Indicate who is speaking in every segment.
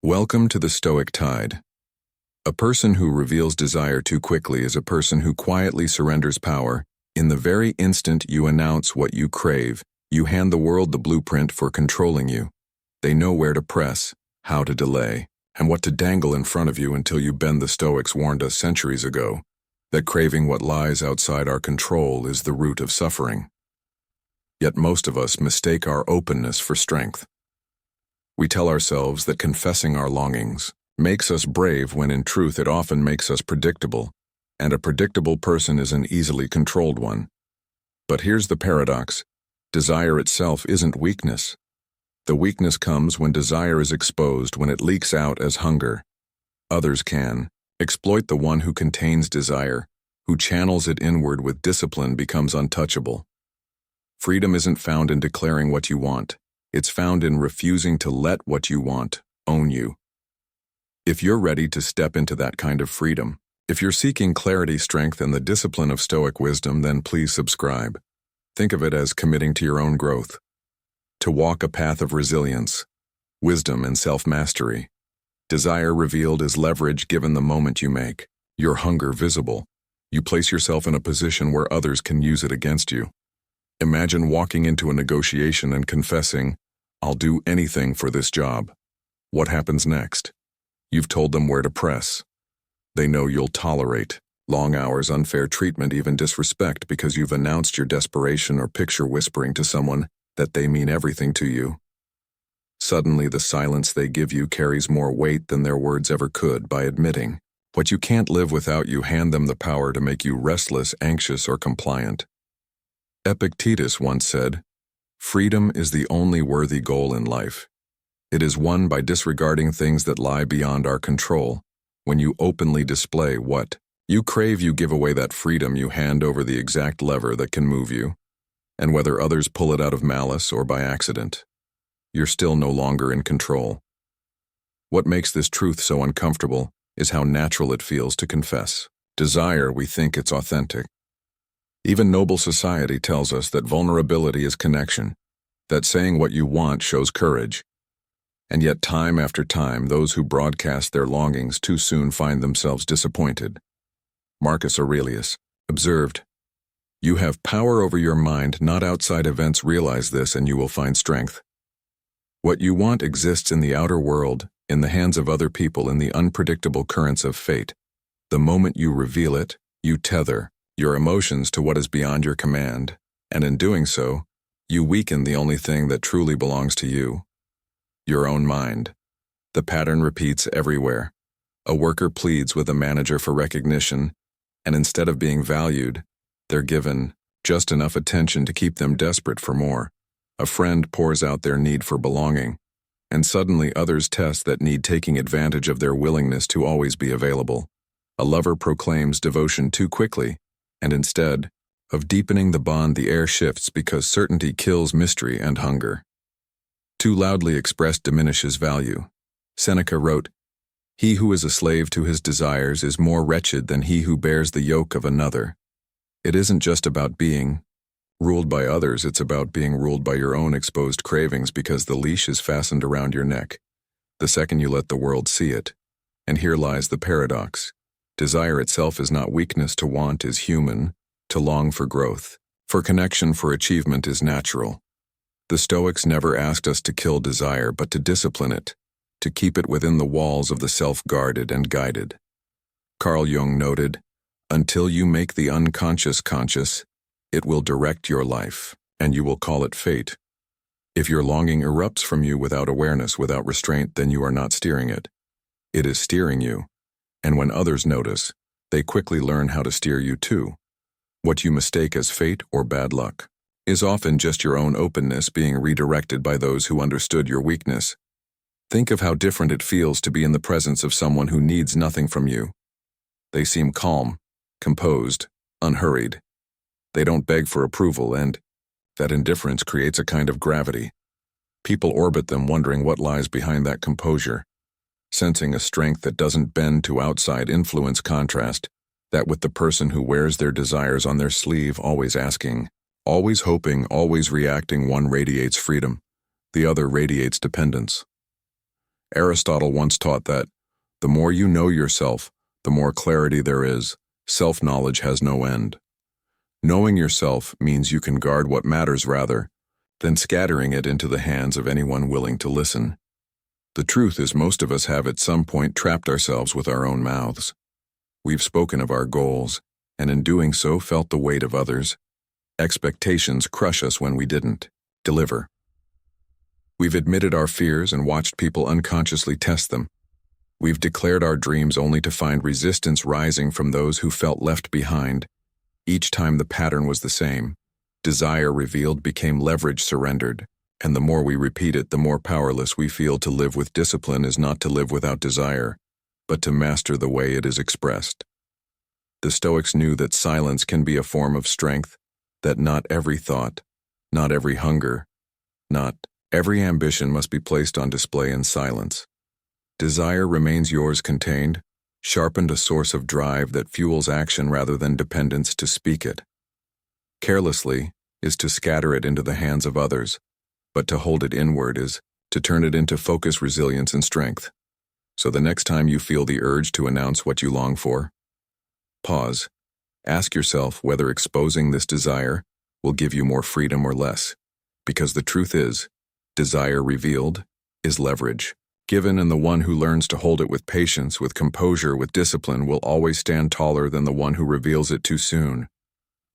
Speaker 1: Welcome to the Stoic Tide. A person who reveals desire too quickly is a person who quietly surrenders power. In the very instant you announce what you crave, you hand the world the blueprint for controlling you. They know where to press, how to delay, and what to dangle in front of you until you bend. The Stoics warned us centuries ago that craving what lies outside our control is the root of suffering. Yet most of us mistake our openness for strength. We tell ourselves that confessing our longings makes us brave when in truth it often makes us predictable, and a predictable person is an easily controlled one. But here's the paradox. Desire itself isn't weakness. The weakness comes when desire is exposed, when it leaks out as hunger. Others can exploit the one who contains desire, who channels it inward with discipline becomes untouchable. Freedom isn't found in declaring what you want. It's found in refusing to let what you want own you. If you're ready to step into that kind of freedom, if you're seeking clarity, strength, and the discipline of Stoic wisdom, then please subscribe. Think of it as committing to your own growth, to walk a path of resilience, wisdom, and self-mastery. Desire revealed is leverage given the moment you make your hunger visible. You place yourself in a position where others can use it against you. Imagine walking into a negotiation and confessing, "I'll do anything for this job." What happens next? You've told them where to press. They know you'll tolerate long hours, unfair treatment, even disrespect because you've announced your desperation, or picture whispering to someone that they mean everything to you. Suddenly, the silence they give you carries more weight than their words ever could. By admitting what you can't live without, you hand them the power to make you restless, anxious, or compliant. Epictetus once said, "Freedom is the only worthy goal in life. It is won by disregarding things that lie beyond our control. When you openly display what you crave, you give away that freedom. You hand over the exact lever that can move you. And whether others pull it out of malice or by accident, you're still no longer in control." What makes this truth so uncomfortable is how natural it feels to confess. Desire, we think it's authentic. Even noble society tells us that vulnerability is connection, that saying what you want shows courage. And yet time after time, those who broadcast their longings too soon find themselves disappointed. Marcus Aurelius observed, "You have power over your mind, not outside events. Realize this and you will find strength." What you want exists in the outer world, in the hands of other people, in the unpredictable currents of fate. The moment you reveal it, you tether your emotions to what is beyond your command, and in doing so, you weaken the only thing that truly belongs to you, your own mind. The pattern repeats everywhere. A worker pleads with a manager for recognition, and instead of being valued, they're given just enough attention to keep them desperate for more. A friend pours out their need for belonging, and suddenly others test that need, taking advantage of their willingness to always be available. A lover proclaims devotion too quickly, and instead of deepening the bond, the air shifts because certainty kills mystery and hunger. Too loudly expressed diminishes value. Seneca wrote, "He who is a slave to his desires is more wretched than he who bears the yoke of another." It isn't just about being ruled by others, it's about being ruled by your own exposed cravings, because the leash is fastened around your neck the second you let the world see it. And here lies the paradox. Desire itself is not weakness. To want is human. To long for growth, for connection, for achievement is natural. The Stoics never asked us to kill desire, but to discipline it, to keep it within the walls of the self-guarded and guided. Carl Jung noted, "Until you make the unconscious conscious, it will direct your life, and you will call it fate. If your longing erupts from you without awareness, without restraint, then you are not steering it. It is steering you. And when others notice, they quickly learn how to steer you too. What you mistake as fate or bad luck is often just your own openness being redirected by those who understood your weakness. Think of how different it feels to be in the presence of someone who needs nothing from you. They seem calm, composed, unhurried. They don't beg for approval, and that indifference creates a kind of gravity. People orbit them, wondering what lies behind that composure, sensing a strength that doesn't bend to outside influence. Contrast that with the person who wears their desires on their sleeve, always asking, always hoping, always reacting. One radiates freedom, the other radiates dependence. Aristotle once taught that the more you know yourself, the more clarity there is. Self-knowledge has no end. Knowing yourself means you can guard what matters rather than scattering it into the hands of anyone willing to listen. The truth is most of us have at some point trapped ourselves with our own mouths. We've spoken of our goals, and in doing so felt the weight of others. Expectations crush us when we didn't deliver. We've admitted our fears and watched people unconsciously test them. We've declared our dreams only to find resistance rising from those who felt left behind. Each time the pattern was the same. Desire revealed became leverage surrendered, and the more we repeat it, the more powerless we feel. To live with discipline is not to live without desire, but to master the way it is expressed. The Stoics knew that silence can be a form of strength, that not every thought, not every hunger, not every ambition must be placed on display in silence. Desire remains yours contained, sharpened, a source of drive that fuels action rather than dependence. To speak it carelessly is to scatter it into the hands of others, but to hold it inward is to turn it into focus, resilience, and strength. So the next time you feel the urge to announce what you long for, pause. Ask yourself whether exposing this desire will give you more freedom or less, because the truth is, desire revealed is leverage given, and the one who learns to hold it with patience, with composure, with discipline will always stand taller than the one who reveals it too soon.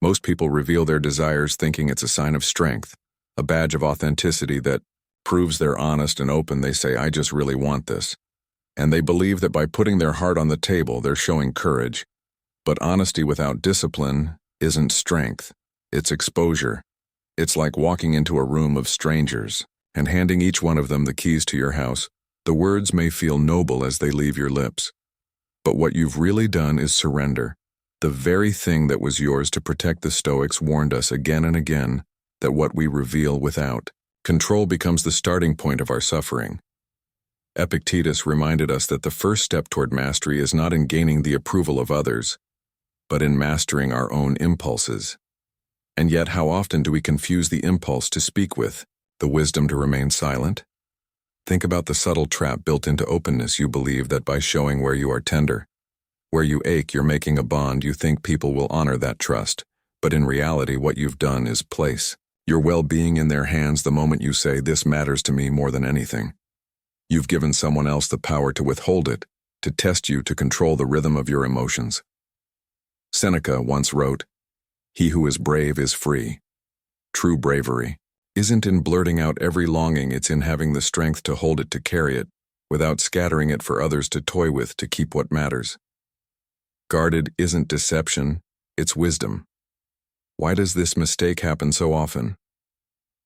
Speaker 1: Most people reveal their desires thinking it's a sign of strength, a badge of authenticity that proves they're honest and open. They say, "I just really want this." And they believe that by putting their heart on the table, they're showing courage. But honesty without discipline isn't strength, it's exposure. It's like walking into a room of strangers and handing each one of them the keys to your house. The words may feel noble as they leave your lips, but what you've really done is surrender, the very thing that was yours to protect. The Stoics warned us again and again that what we reveal without control becomes the starting point of our suffering. Epictetus reminded us that the first step toward mastery is not in gaining the approval of others, but in mastering our own impulses. And yet, how often do we confuse the impulse to speak with the wisdom to remain silent? Think about the subtle trap built into openness. You believe that by showing where you are tender, where you ache, you're making a bond. You think people will honor that trust, but in reality, what you've done is place your well-being in their hands the moment you say, "This matters to me more than anything." You've given someone else the power to withhold it, to test you, to control the rhythm of your emotions. Seneca once wrote, "He who is brave is free." True bravery isn't in blurting out every longing, it's in having the strength to hold it, to carry it, without scattering it for others to toy with, to keep what matters. Guarded isn't deception, it's wisdom. Why does this mistake happen so often?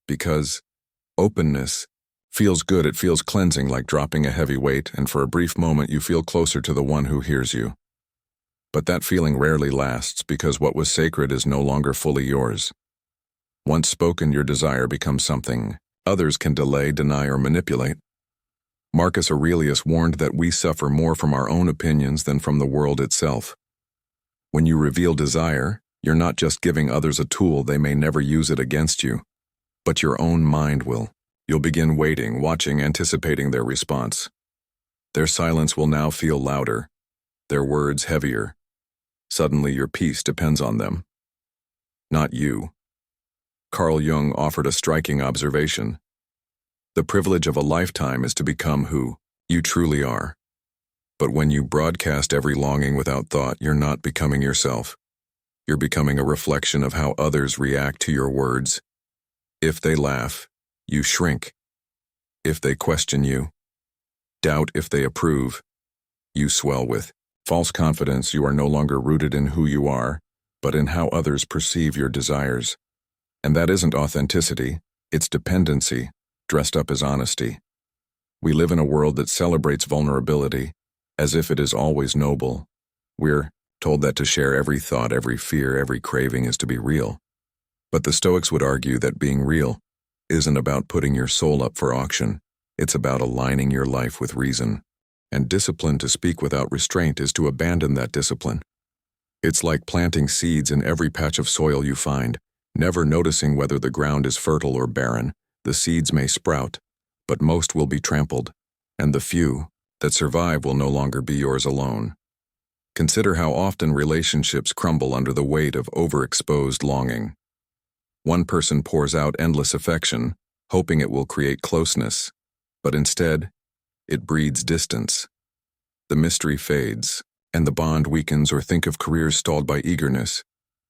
Speaker 1: Because openness feels good, it feels cleansing, like dropping a heavy weight, and for a brief moment you feel closer to the one who hears you. But that feeling rarely lasts, because what was sacred is no longer fully yours. Once spoken, your desire becomes something others can delay, deny, or manipulate. Marcus Aurelius warned that we suffer more from our own opinions than from the world itself. When you reveal desire, you're not just giving others a tool. They may never use it against you, but your own mind will. You'll begin waiting, watching, anticipating their response. Their silence will now feel louder, their words heavier. Suddenly your peace depends on them, not you. Carl Jung offered a striking observation. The privilege of a lifetime is to become who you truly are. But when you broadcast every longing without thought, you're not becoming yourself. You're becoming a reflection of how others react to your words. If they laugh, you shrink. If they question you, doubt. If they approve, you swell with false confidence. You are no longer rooted in who you are, but in how others perceive your desires. And that isn't authenticity, it's dependency, dressed up as honesty. We live in a world that celebrates vulnerability, as if it is always noble. We're told that to share every thought, every fear, every craving is to be real. But the Stoics would argue that being real isn't about putting your soul up for auction. It's about aligning your life with reason. And discipline to speak without restraint is to abandon that discipline. It's like planting seeds in every patch of soil you find, never noticing whether the ground is fertile or barren. The seeds may sprout, but most will be trampled. And the few that survive will no longer be yours alone. Consider how often relationships crumble under the weight of overexposed longing. One person pours out endless affection, hoping it will create closeness, but instead, it breeds distance. The mystery fades, and the bond weakens. Or think of careers stalled by eagerness.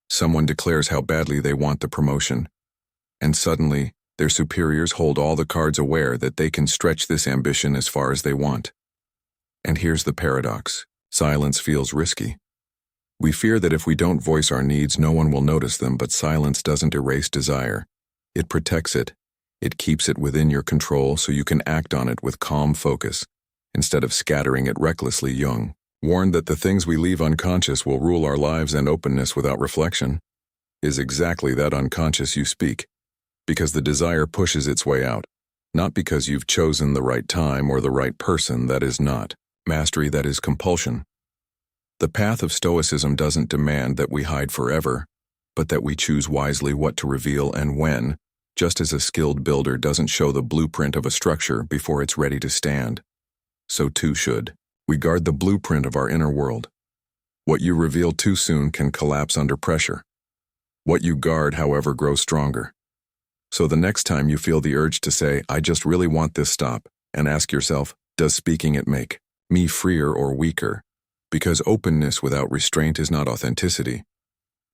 Speaker 1: Someone declares how badly they want the promotion, and suddenly, their superiors hold all the cards, aware that they can stretch this ambition as far as they want. And here's the paradox: silence feels risky. We fear that if we don't voice our needs, no one will notice them, but silence doesn't erase desire. It protects it. It keeps it within your control so you can act on it with calm focus, instead of scattering it recklessly. Jung warned that the things we leave unconscious will rule our lives, and openness without reflection is exactly that, unconscious you speak, because the desire pushes its way out, not because you've chosen the right time or the right person. That is not mastery, that is compulsion. The path of Stoicism doesn't demand that we hide forever, but that we choose wisely what to reveal and when, just as a skilled builder doesn't show the blueprint of a structure before it's ready to stand. So too should we guard the blueprint of our inner world. What you reveal too soon can collapse under pressure. What you guard, however, grows stronger. So the next time you feel the urge to say, "I just really want this," stop and ask yourself, does speaking it make me freer or weaker? Because openness without restraint is not authenticity.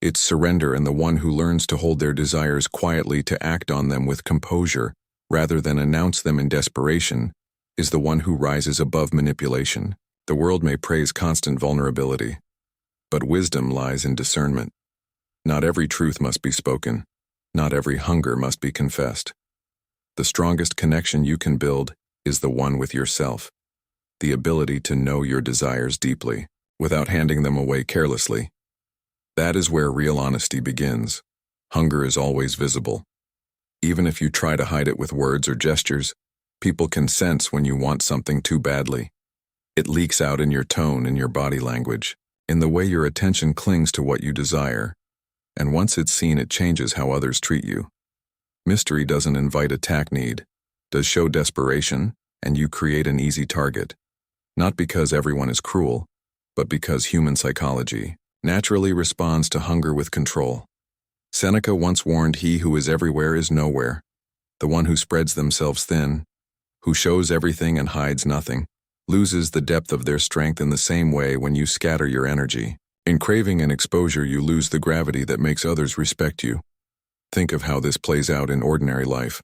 Speaker 1: It's surrender, and the one who learns to hold their desires quietly, to act on them with composure, rather than announce them in desperation, is the one who rises above manipulation. The world may praise constant vulnerability, but wisdom lies in discernment. Not every truth must be spoken. Not every hunger must be confessed. The strongest connection you can build is the one with yourself. The ability to know your desires deeply, without handing them away carelessly. That is where real honesty begins. Hunger is always visible. Even if you try to hide it with words or gestures, people can sense when you want something too badly. It leaks out in your tone, in your body language, in the way your attention clings to what you desire. And once it's seen, it changes how others treat you. Mystery doesn't invite attack, need does show desperation, and you create an easy target. Not because everyone is cruel, but because human psychology naturally responds to hunger with control. Seneca once warned, "He who is everywhere is nowhere." The one who spreads themselves thin, who shows everything and hides nothing, loses the depth of their strength. In the same way, when you scatter your energy in craving and exposure, you lose the gravity that makes others respect you. Think of how this plays out in ordinary life.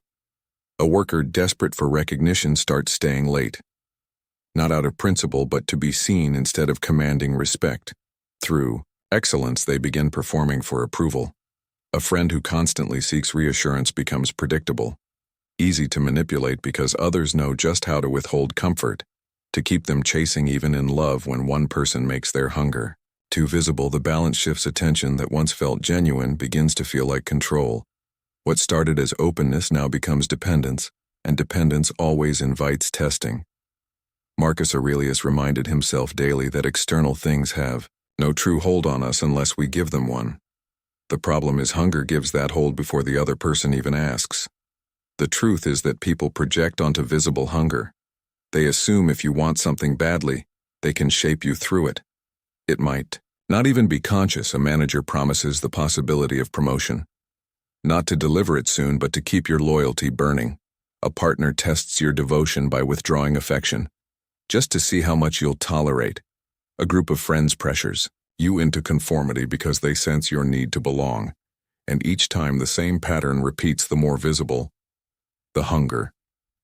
Speaker 1: A worker desperate for recognition starts staying late. Not out of principle, but to be seen instead of commanding respect. Through excellence, they begin performing for approval. A friend who constantly seeks reassurance becomes predictable, easy to manipulate because others know just how to withhold comfort, to keep them chasing even in love. When one person makes their hunger too visible, the balance shifts. Attention that once felt genuine begins to feel like control. What started as openness now becomes dependence, and dependence always invites testing. Marcus Aurelius reminded himself daily that external things have no true hold on us unless we give them one. The problem is hunger gives that hold before the other person even asks. The truth is that people project onto visible hunger. They assume if you want something badly, they can shape you through it. It might not even be conscious. A manager promises the possibility of promotion, not to deliver it soon, but to keep your loyalty burning. A partner tests your devotion by withdrawing affection, just to see how much you'll tolerate. A group of friends pressures you into conformity because they sense your need to belong. And each time the same pattern repeats. The more visible the hunger,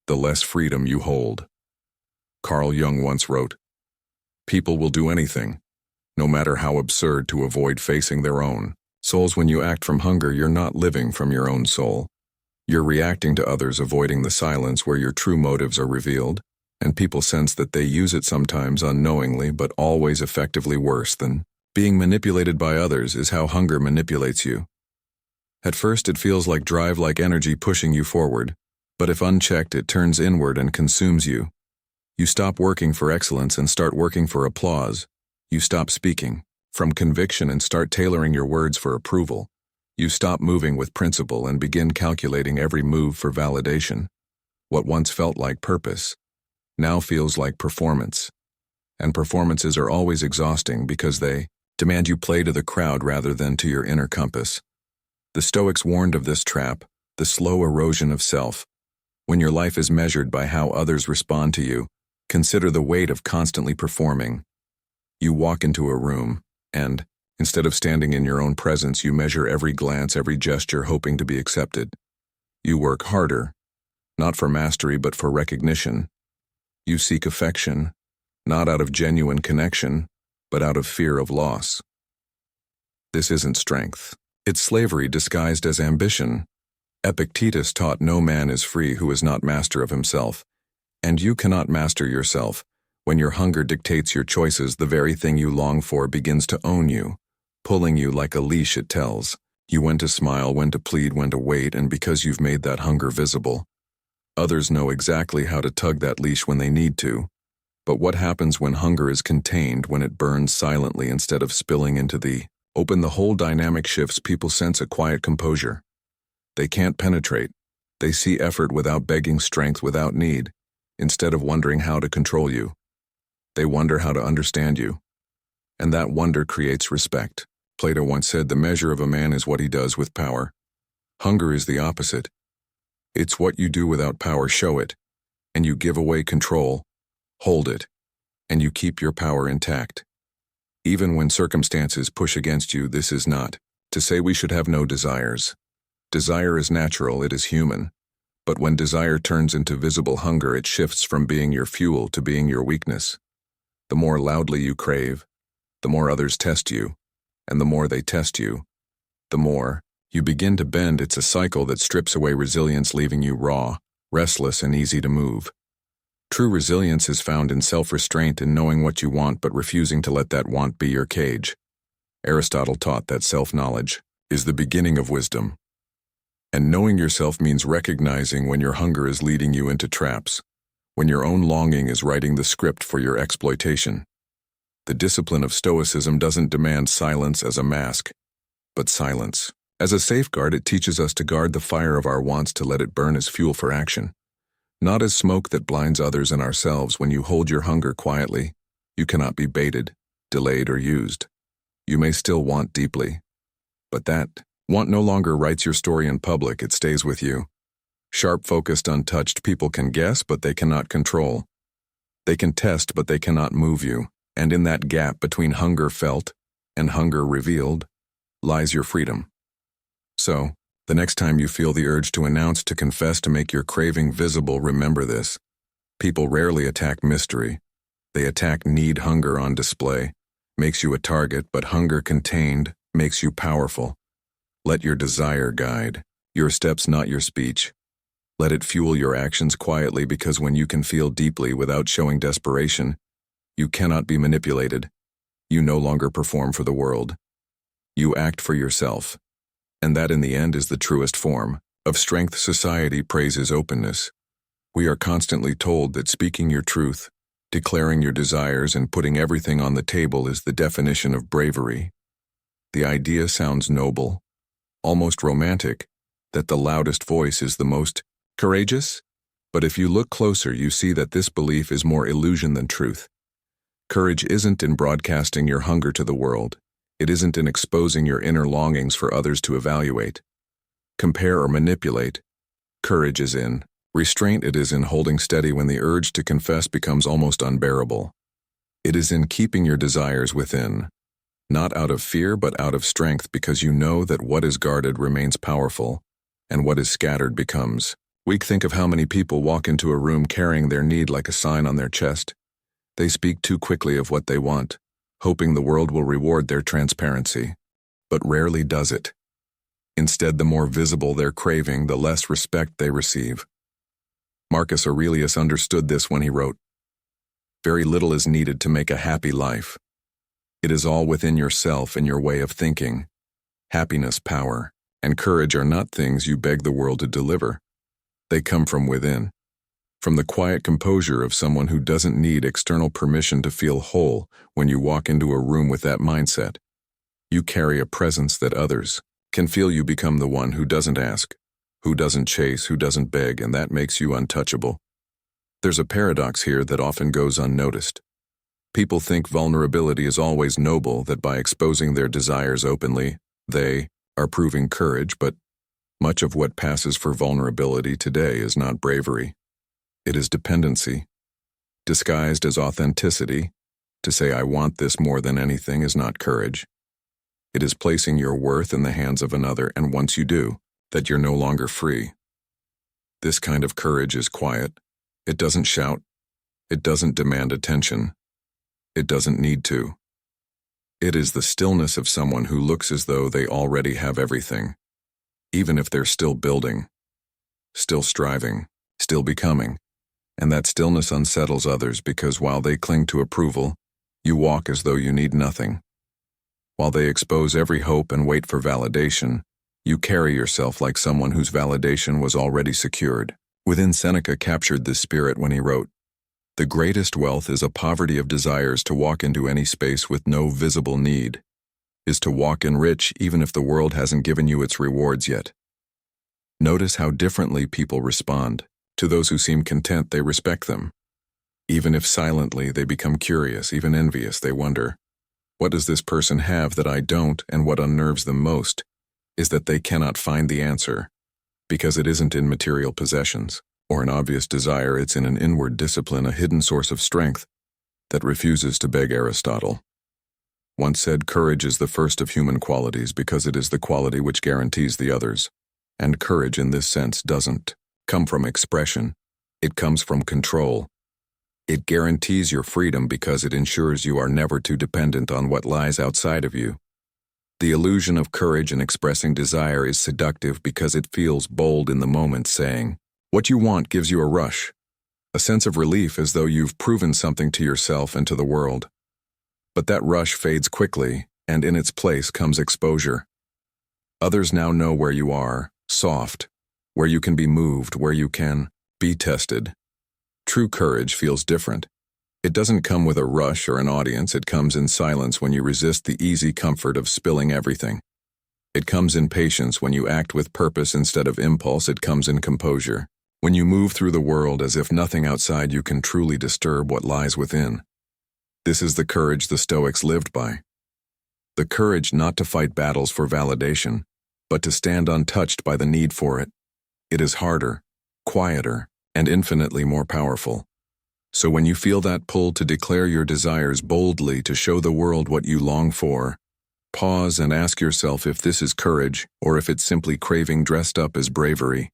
Speaker 1: the less freedom you hold. Carl Jung once wrote, "People will do anything, no matter how absurd, to avoid facing their own souls." When you act from hunger, you're not living from your own soul. You're reacting to others, avoiding the silence where your true motives are revealed. And people sense that. They use it, sometimes unknowingly, but always effectively. Worse than being manipulated by others is how hunger manipulates you. At first it feels like drive, like energy pushing you forward, but if unchecked, it turns inward and consumes you. You stop working for excellence and start working for applause. You stop speaking from conviction and start tailoring your words for approval. You stop moving with principle and begin calculating every move for validation. What once felt like purpose now feels like performance. And performances are always exhausting because they demand you play to the crowd rather than to your inner compass. The Stoics warned of this trap, the slow erosion of self. When your life is measured by how others respond to you, consider the weight of constantly performing. You walk into a room, and, instead of standing in your own presence, you measure every glance, every gesture, hoping to be accepted. You work harder, not for mastery but for recognition. You seek affection, not out of genuine connection, but out of fear of loss. This isn't strength. It's slavery disguised as ambition. Epictetus taught no man is free who is not master of himself. And you cannot master yourself. When your hunger dictates your choices, the very thing you long for begins to own you, pulling you like a leash. It tells you when to smile, when to plead, when to wait, and because you've made that hunger visible, others know exactly how to tug that leash when they need to. But what happens when hunger is contained, when it burns silently instead of spilling into the open? The whole dynamic shifts. People sense a quiet composure. They can't penetrate. They see effort without begging, strength without need. Instead of wondering how to control you, they wonder how to understand you. And that wonder creates respect. Plato once said, the measure of a man is what he does with power. Hunger is the opposite. It's what you do without power. Show it, and you give away control. Hold it, and you keep your power intact. Even when circumstances push against you, this is not to say we should have no desires. Desire is natural, it is human. But when desire turns into visible hunger, it shifts from being your fuel to being your weakness. The more loudly you crave, the more others test you, and the more they test you, the more you begin to bend. It's a cycle that strips away resilience, leaving you raw, restless, and easy to move. True resilience is found in self-restraint, in knowing what you want but refusing to let that want be your cage. Aristotle taught that self-knowledge is the beginning of wisdom. And knowing yourself means recognizing when your hunger is leading you into traps, when your own longing is writing the script for your exploitation. The discipline of Stoicism doesn't demand silence as a mask, but silence as a safeguard. It teaches us to guard the fire of our wants, to let it burn as fuel for action, not as smoke that blinds others and ourselves. When you hold your hunger quietly, you cannot be baited, delayed, or used. You may still want deeply, but that want no longer writes your story in public. It stays with you. Sharp, focused, untouched. People can guess, but they cannot control. They can test, but they cannot move you. And in that gap between hunger felt and hunger revealed lies your freedom. So, the next time you feel the urge to announce, to confess, to make your craving visible, remember this. People rarely attack mystery. They attack need. Hunger on display makes you a target, but hunger contained makes you powerful. Let your desire guide your steps, not your speech. Let it fuel your actions quietly, because when you can feel deeply without showing desperation, you cannot be manipulated. You no longer perform for the world. You act for yourself. And that, in the end, is the truest form of strength. Society praises openness. We are constantly told that speaking your truth, declaring your desires, and putting everything on the table is the definition of bravery. The idea sounds noble, almost romantic, that the loudest voice is the most courageous. But if you look closer, you see that this belief is more illusion than truth. Courage isn't in broadcasting your hunger to the world. It isn't in exposing your inner longings for others to evaluate, compare, or manipulate. Courage is in restraint. It is in holding steady when the urge to confess becomes almost unbearable. It is in keeping your desires within, not out of fear but out of strength, because you know that what is guarded remains powerful, and what is scattered becomes weak. Think of how many people walk into a room carrying their need like a sign on their chest. They speak too quickly of what they want, hoping the world will reward their transparency, but rarely does it. Instead, the more visible their craving, the less respect they receive. Marcus Aurelius understood this when he wrote, "Very little is needed to make a happy life. It is all within yourself and your way of thinking. Happiness, power, and courage are not things you beg the world to deliver. They come from within, from the quiet composure of someone who doesn't need external permission to feel whole. When you walk into a room with that mindset, you carry a presence that others can feel. You become the one who doesn't ask, who doesn't chase, who doesn't beg, and that makes you untouchable. There's a paradox here that often goes unnoticed. People think vulnerability is always noble, that by exposing their desires openly, they are proving courage, but much of what passes for vulnerability today is not bravery. It is dependency. Disguised as authenticity, to say I want this more than anything is not courage. It is placing your worth in the hands of another, and once you do, that you're no longer free. This kind of courage is quiet. It doesn't shout. It doesn't demand attention. It doesn't need to. It is the stillness of someone who looks as though they already have everything, even if they're still building, still striving, still becoming, and that stillness unsettles others because while they cling to approval, you walk as though you need nothing. While they expose every hope and wait for validation, you carry yourself like someone whose validation was already secured. Within Seneca captured this spirit when he wrote, "The greatest wealth is a poverty of desires to walk into any space with no visible need, is to walk in rich even if the world hasn't given you its rewards yet." Notice how differently people respond. To those who seem content, they respect them. Even if silently they become curious, even envious, they wonder, what does this person have that I don't? And what unnerves them most is that they cannot find the answer, because it isn't in material possessions or an obvious desire, it's in an inward discipline, a hidden source of strength that refuses to beg. Aristotle once said, courage is the first of human qualities because it is the quality which guarantees the others. And courage in this sense doesn't come from expression, it comes from control. It guarantees your freedom because it ensures you are never too dependent on what lies outside of you. The illusion of courage in expressing desire is seductive because it feels bold in the moment, saying, what you want gives you a rush, a sense of relief as though you've proven something to yourself and to the world. But that rush fades quickly, and in its place comes exposure. Others now know where you are, soft, where you can be moved, where you can be tested. True courage feels different. It doesn't come with a rush or an audience, it comes in silence when you resist the easy comfort of spilling everything. It comes in patience when you act with purpose instead of impulse, it comes in composure, when you move through the world as if nothing outside you can truly disturb what lies within. This is the courage the Stoics lived by. The courage not to fight battles for validation, but to stand untouched by the need for it. It is harder, quieter, and infinitely more powerful. So when you feel that pull to declare your desires boldly to show the world what you long for, pause and ask yourself if this is courage or if it's simply craving dressed up as bravery.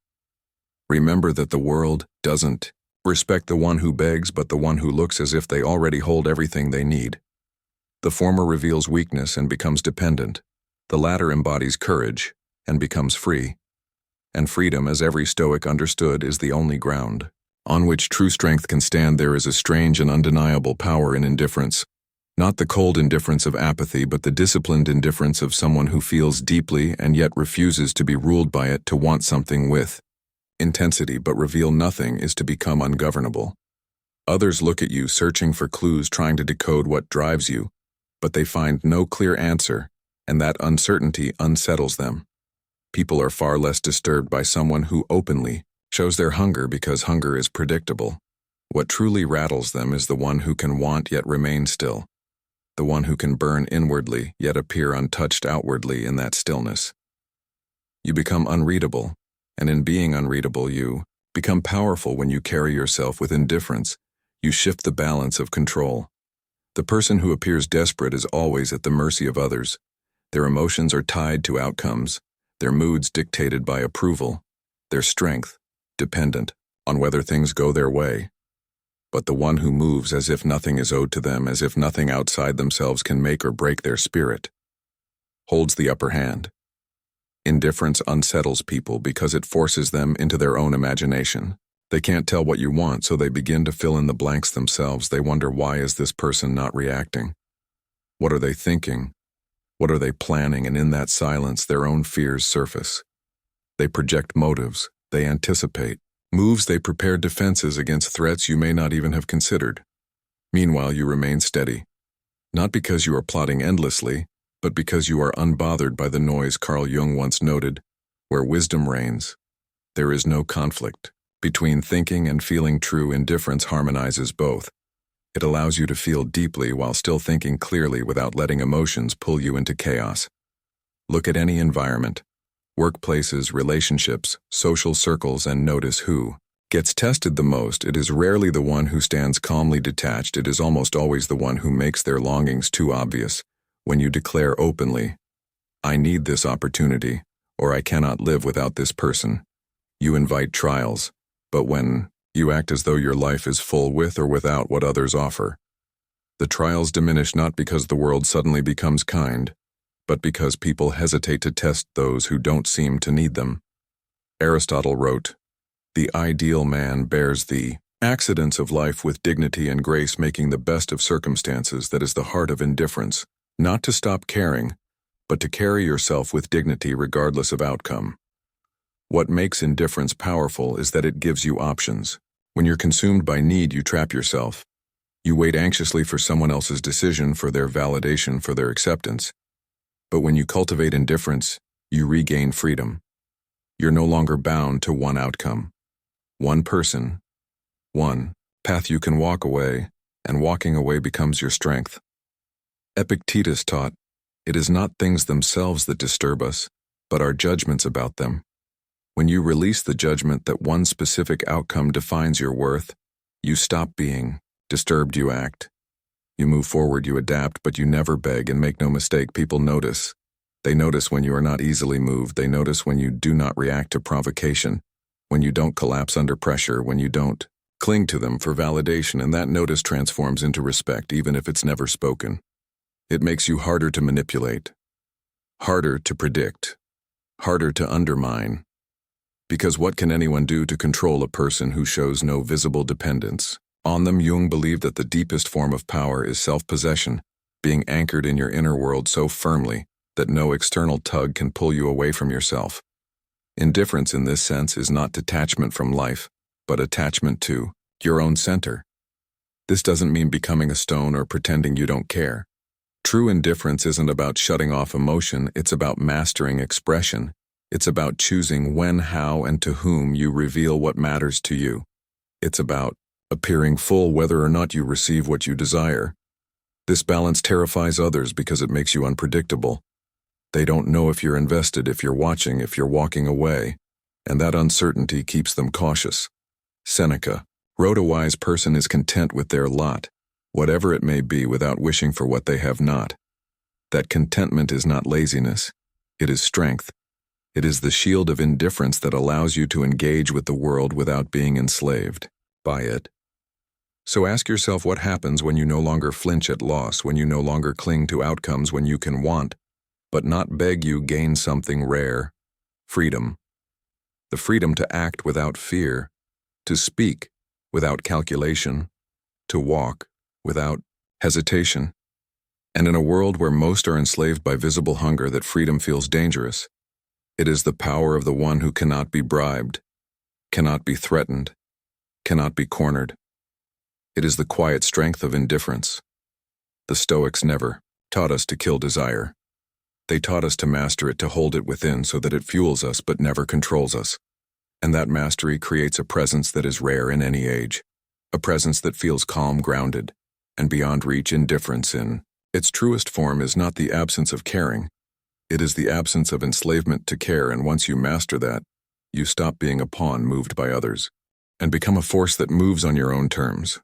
Speaker 1: Remember that the world doesn't respect the one who begs, but the one who looks as if they already hold everything they need. The former reveals weakness and becomes dependent. The latter embodies courage and becomes free. And freedom, as every Stoic understood, is the only ground on which true strength can stand. There is a strange and undeniable power in indifference. Not the cold indifference of apathy, but the disciplined indifference of someone who feels deeply and yet refuses to be ruled by it. To want something with intensity but reveal nothing is to become ungovernable. Others look at you searching for clues, trying to decode what drives you, but they find no clear answer, and that uncertainty unsettles them. People are far less disturbed by someone who openly shows their hunger because hunger is predictable. What truly rattles them is the one who can want yet remain still, the one who can burn inwardly yet appear untouched outwardly in that stillness. You become unreadable, and in being unreadable you become powerful. When you carry yourself with indifference, you shift the balance of control. The person who appears desperate is always at the mercy of others. Their emotions are tied to outcomes, their moods dictated by approval, their strength dependent on whether things go their way. But the one who moves as if nothing is owed to them, as if nothing outside themselves can make or break their spirit, holds the upper hand. Indifference unsettles people because it forces them into their own imagination. They can't tell what you want, so they begin to fill in the blanks themselves. They wonder, why is this person not reacting? What are they thinking? What are they planning? And in that silence, their own fears surface. They project motives. They anticipate moves. They prepare defenses against threats you may not even have considered. Meanwhile, you remain steady, not because you are plotting endlessly, but because you are unbothered by the noise. Carl Jung once noted, where wisdom reigns, there is no conflict. Between thinking and feeling, true indifference harmonizes both. It allows you to feel deeply while still thinking clearly without letting emotions pull you into chaos. Look at any environment, workplaces, relationships, social circles, and notice who gets tested the most. It is rarely the one who stands calmly detached. It is almost always the one who makes their longings too obvious. When you declare openly, "I need this opportunity," or "I cannot live without this person," you invite trials. But when you act as though your life is full with or without what others offer, the trials diminish, not because the world suddenly becomes kind, but because people hesitate to test those who don't seem to need them. Aristotle wrote, "The ideal man bears the accidents of life with dignity and grace, making the best of circumstances." That is the heart of indifference, not to stop caring, but to carry yourself with dignity regardless of outcome. What makes indifference powerful is that it gives you options. When you're consumed by need, you trap yourself. You wait anxiously for someone else's decision, for their validation, for their acceptance. But when you cultivate indifference, you regain freedom. You're no longer bound to one outcome, one person, one path. You can walk away, and walking away becomes your strength. Epictetus taught, "It is not things themselves that disturb us, but our judgments about them." When you release the judgment that one specific outcome defines your worth, you stop being disturbed. You act. You move forward, you adapt, but you never beg. And make no mistake, people notice. They notice when you are not easily moved. They notice when you do not react to provocation, when you don't collapse under pressure, when you don't cling to them for validation. And that notice transforms into respect, even if it's never spoken. It makes you harder to manipulate, harder to predict, harder to undermine. Because what can anyone do to control a person who shows no visible dependence on them? Jung believed that the deepest form of power is self-possession, being anchored in your inner world so firmly that no external tug can pull you away from yourself. Indifference in this sense is not detachment from life, but attachment to your own center. This doesn't mean becoming a stone or pretending you don't care. True indifference isn't about shutting off emotion, it's about mastering expression. It's about choosing when, how, and to whom you reveal what matters to you. It's about appearing full whether or not you receive what you desire. This balance terrifies others because it makes you unpredictable. They don't know if you're invested, if you're watching, if you're walking away, and that uncertainty keeps them cautious. Seneca wrote, "A wise person is content with their lot, whatever it may be, without wishing for what they have not." That contentment is not laziness, it is strength. It is the shield of indifference that allows you to engage with the world without being enslaved by it. So ask yourself, what happens when you no longer flinch at loss, when you no longer cling to outcomes, when you can want, but not beg? You gain something rare: freedom. The freedom to act without fear, to speak without calculation, to walk without hesitation. And in a world where most are enslaved by visible hunger, that freedom feels dangerous. It is the power of the one who cannot be bribed, cannot be threatened, cannot be cornered. It is the quiet strength of indifference. The Stoics never taught us to kill desire. They taught us to master it, to hold it within so that it fuels us but never controls us. And that mastery creates a presence that is rare in any age, a presence that feels calm, grounded, and beyond reach. Indifference in its truest form is not the absence of caring. It is the absence of enslavement to care, and once you master that, you stop being a pawn moved by others, and become a force that moves on your own terms.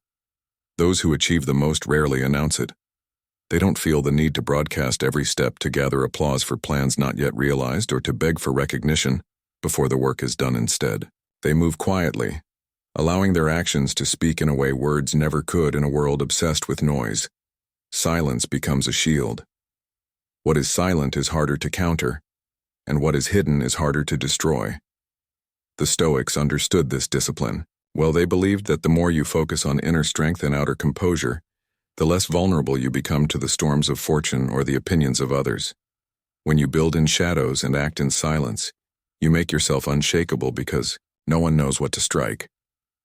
Speaker 1: Those who achieve the most rarely announce it. They don't feel the need to broadcast every step, to gather applause for plans not yet realized, or to beg for recognition before the work is done. Instead, they move quietly, allowing their actions to speak in a way words never could. In a world obsessed with noise, silence becomes a shield. What is silent is harder to counter, and what is hidden is harder to destroy. The Stoics understood this discipline. Well, they believed that the more you focus on inner strength and outer composure, the less vulnerable you become to the storms of fortune or the opinions of others. When you build in shadows and act in silence, you make yourself unshakable because no one knows what to strike.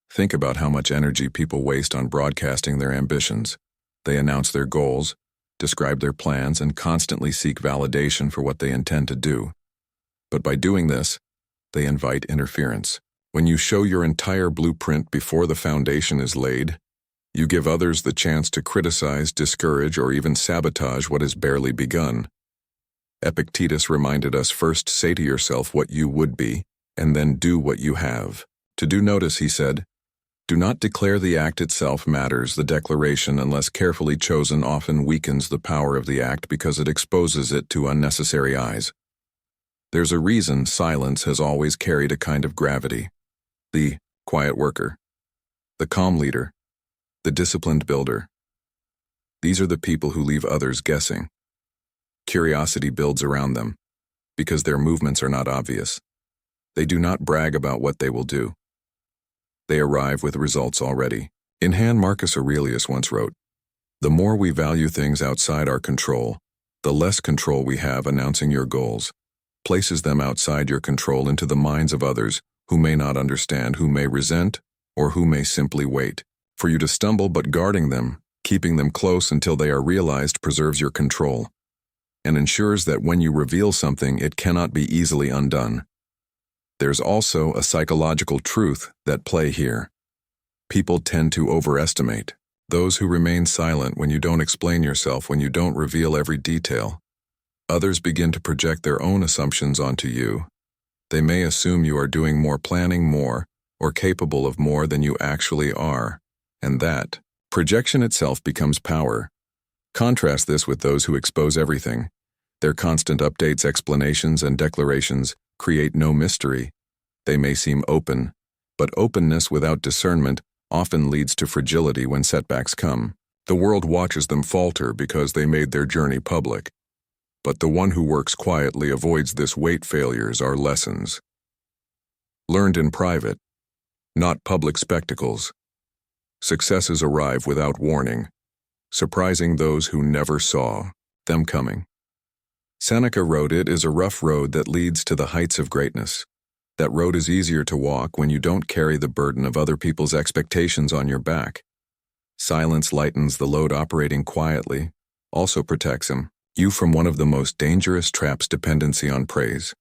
Speaker 1: Think about how much energy people waste on broadcasting their ambitions. They announce their goals, describe their plans, and constantly seek validation for what they intend to do. But by doing this, they invite interference. When you show your entire blueprint before the foundation is laid, you give others the chance to criticize, discourage, or even sabotage what has barely begun. Epictetus reminded us first say to yourself what you would be, and then do what you have. To do notice, he said, do not declare the act itself matters. The declaration, unless carefully chosen, often weakens the power of the act because it exposes it to unnecessary eyes. There's a reason silence has always carried a kind of gravity. The quiet worker, the calm leader, the disciplined builder. These are the people who leave others guessing. Curiosity builds around them, because their movements are not obvious. They do not brag about what they will do. They arrive with results already. In hand, Marcus Aurelius once wrote, "The more we value things outside our control, the less control we have announcing your goals. Places them outside your control into the minds of others who may not understand, who may resent, or who may simply wait for you to stumble, but guarding them, keeping them close until they are realized, preserves your control and ensures that when you reveal something, it cannot be easily undone." There's also a psychological truth at play here. People tend to overestimate those who remain silent when you don't explain yourself, when you don't reveal every detail. Others begin to project their own assumptions onto you. They may assume you are doing more, planning more, or capable of more than you actually are, and that projection itself becomes power. Contrast this with those who expose everything. Their constant updates, explanations, and declarations create no mystery. They may seem open, but openness without discernment often leads to fragility when setbacks come. The world watches them falter because they made their journey public. But the one who works quietly avoids this weight. Failures are lessons learned in private, not public spectacles. Successes arrive without warning, surprising those who never saw them coming. Seneca wrote, "It is a rough road that leads to the heights of greatness. That road is easier to walk when you don't carry the burden of other people's expectations on your back." Silence lightens the load. Operating quietly also protects you from one of the most dangerous traps: dependency on praise.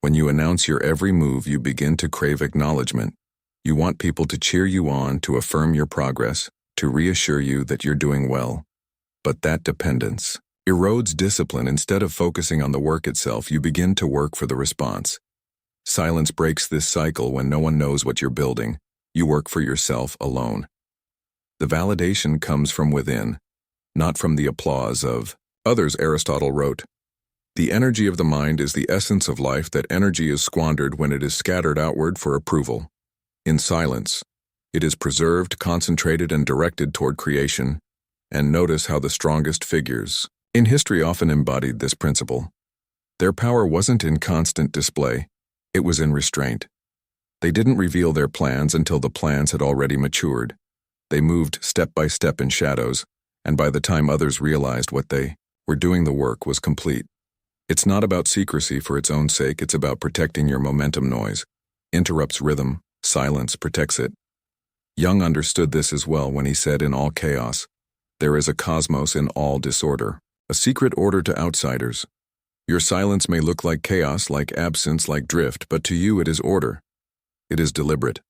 Speaker 1: When you announce your every move, you begin to crave acknowledgement. You want people to cheer you on, to affirm your progress, to reassure you that you're doing well. But that dependence erodes discipline. Instead of focusing on the work itself, you begin to work for the response. Silence breaks this cycle. When no one knows what you're building, you work for yourself alone. The validation comes from within, not from the applause of others. Aristotle wrote, "The energy of the mind is the essence of life. That energy is squandered when it is scattered outward for approval. In silence, it is preserved, concentrated, and directed toward creation." And notice how the strongest figures in history often embodied this principle. Their power wasn't in constant display, it was in restraint. They didn't reveal their plans until the plans had already matured. They moved step by step in shadows, and by the time others realized what they were doing, the work was complete. It's not about secrecy for its own sake, it's about protecting your momentum. Noise interrupts rhythm, silence protects it. Jung understood this as well when he said, "In all chaos, there is a cosmos. In all disorder, a secret order." To outsiders, your silence may look like chaos, like absence, like drift, but to you it is order. It is deliberate.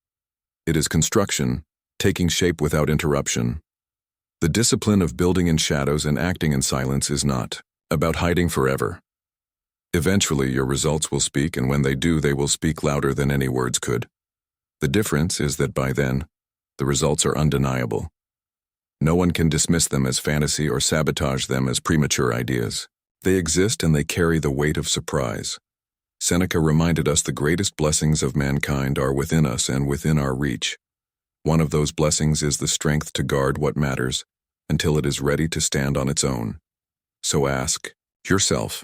Speaker 1: It is construction, taking shape without interruption. The discipline of building in shadows and acting in silence is not about hiding forever. Eventually your results will speak, and when they do, they will speak louder than any words could. The difference is that by then, the results are undeniable. No one can dismiss them as fantasy or sabotage them as premature ideas. They exist and they carry the weight of surprise. Seneca reminded us the greatest blessings of mankind are within us and within our reach. One of those blessings is the strength to guard what matters until it is ready to stand on its own. So ask yourself,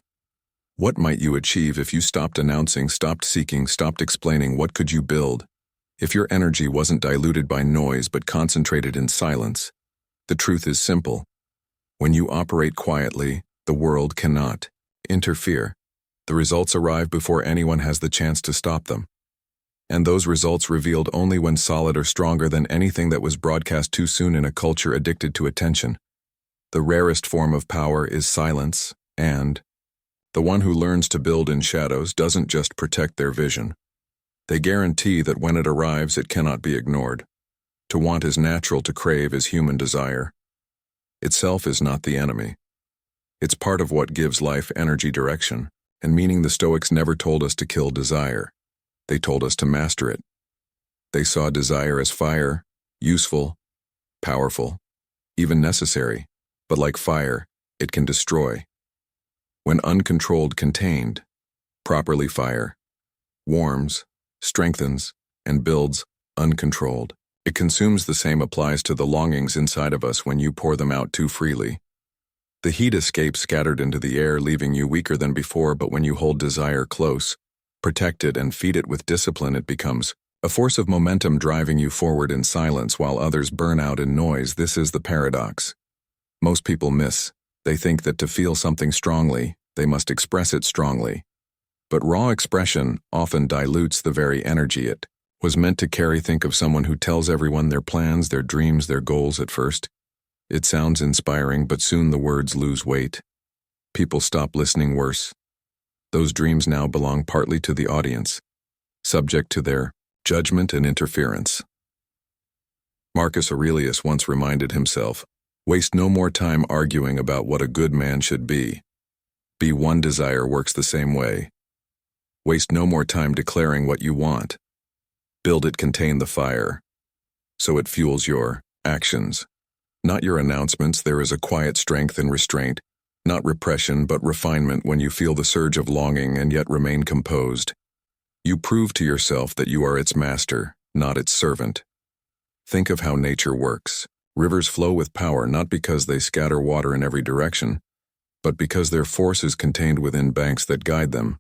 Speaker 1: what might you achieve if you stopped announcing, stopped seeking, stopped explaining? What could you build if your energy wasn't diluted by noise but concentrated in silence? The truth is simple. When you operate quietly, the world cannot interfere. The results arrive before anyone has the chance to stop them. And those results revealed only when solid are stronger than anything that was broadcast too soon in a culture addicted to attention. The rarest form of power is silence, and the one who learns to build in shadows doesn't just protect their vision. They guarantee that when it arrives, it cannot be ignored. To want is natural, to crave is human desire. Itself is not the enemy. It's part of what gives life energy, direction, and meaning. The Stoics never told us to kill desire. They told us to master it. They saw desire as fire, useful, powerful, even necessary, but like fire, it can destroy. When uncontrolled, contained, properly, fire warms, strengthens, and builds. Uncontrolled, it consumes. The same applies to the longings inside of us when you pour them out too freely. The heat escapes scattered into the air, leaving you weaker than before, but when you hold desire close, protect it, and feed it with discipline, it becomes a force of momentum driving you forward in silence while others burn out in noise. This is the paradox most people miss. They think that to feel something strongly, they must express it strongly. But raw expression often dilutes the very energy it was meant to carry. Think of someone who tells everyone their plans, their dreams, their goals. At first, it sounds inspiring, but soon the words lose weight. People stop listening. Worse, those dreams now belong partly to the audience, subject to their judgment and interference. Marcus Aurelius once reminded himself, "Waste no more time arguing about what a good man should be. Be one." Desire works the same way. Waste no more time declaring what you want. Build it, contain the fire, so it fuels your actions, not your announcements. There is a quiet strength in restraint, not repression but refinement. When you feel the surge of longing and yet remain composed, you prove to yourself that you are its master, not its servant. Think of how nature works. Rivers flow with power not because they scatter water in every direction, but because their force is contained within banks that guide them.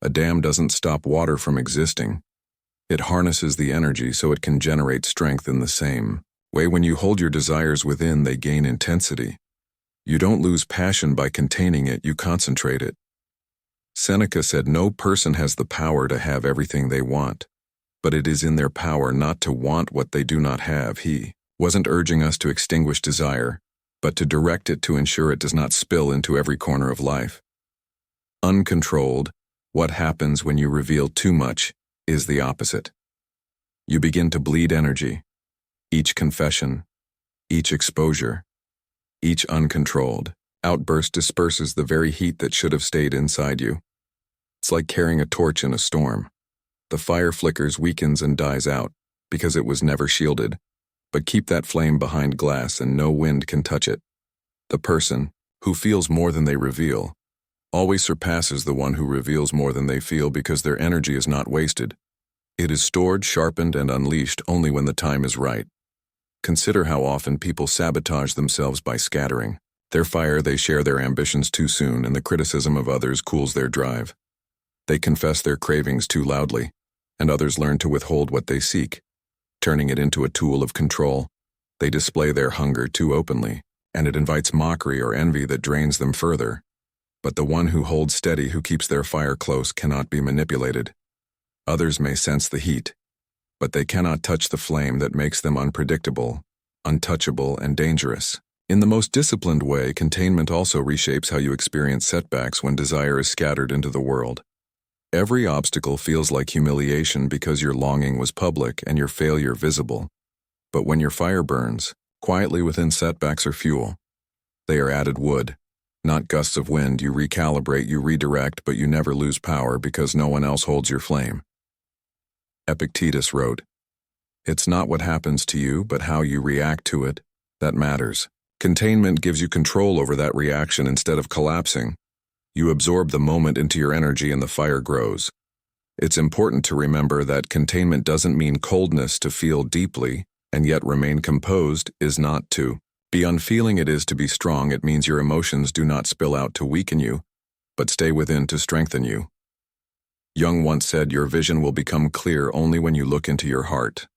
Speaker 1: A dam doesn't stop water from existing. It harnesses the energy so it can generate strength. In the same way, when you hold your desires within, they gain intensity. You don't lose passion by containing it, you concentrate it. Seneca said, "No person has the power to have everything they want, but it is in their power not to want what they do not have." He wasn't urging us to extinguish desire, but to direct it to ensure it does not spill into every corner of life. Uncontrolled, what happens when you reveal too much is the opposite. You begin to bleed energy. Each confession, each exposure, each uncontrolled outburst disperses the very heat that should have stayed inside you. It's like carrying a torch in a storm. The fire flickers, weakens, and dies out because it was never shielded. But keep that flame behind glass and no wind can touch it. The person who feels more than they reveal always surpasses the one who reveals more than they feel, because their energy is not wasted. It is stored, sharpened, and unleashed only when the time is right. Consider how often people sabotage themselves by scattering their fire. They share their ambitions too soon, and the criticism of others cools their drive. They confess their cravings too loudly, and others learn to withhold what they seek, turning it into a tool of control. They display their hunger too openly, and it invites mockery or envy that drains them further. But the one who holds steady, who keeps their fire close, cannot be manipulated. Others may sense the heat, but they cannot touch the flame that makes them unpredictable, untouchable, and dangerous. In the most disciplined way, containment also reshapes how you experience setbacks when desire is scattered into the world. Every obstacle feels like humiliation because your longing was public and your failure visible. But when your fire burns quietly within, setbacks are fuel. They are added wood, not gusts of wind. You recalibrate, you redirect, but you never lose power because no one else holds your flame. Epictetus wrote, "It's not what happens to you, but how you react to it that matters." Containment gives you control over that reaction. Instead of collapsing, you absorb the moment into your energy and the fire grows. It's important to remember that containment doesn't mean coldness. To feel deeply and yet remain composed is not to be unfeeling. It is to be strong. It means your emotions do not spill out to weaken you, but stay within to strengthen you. Jung once said, "Your vision will become clear only when you look into your heart."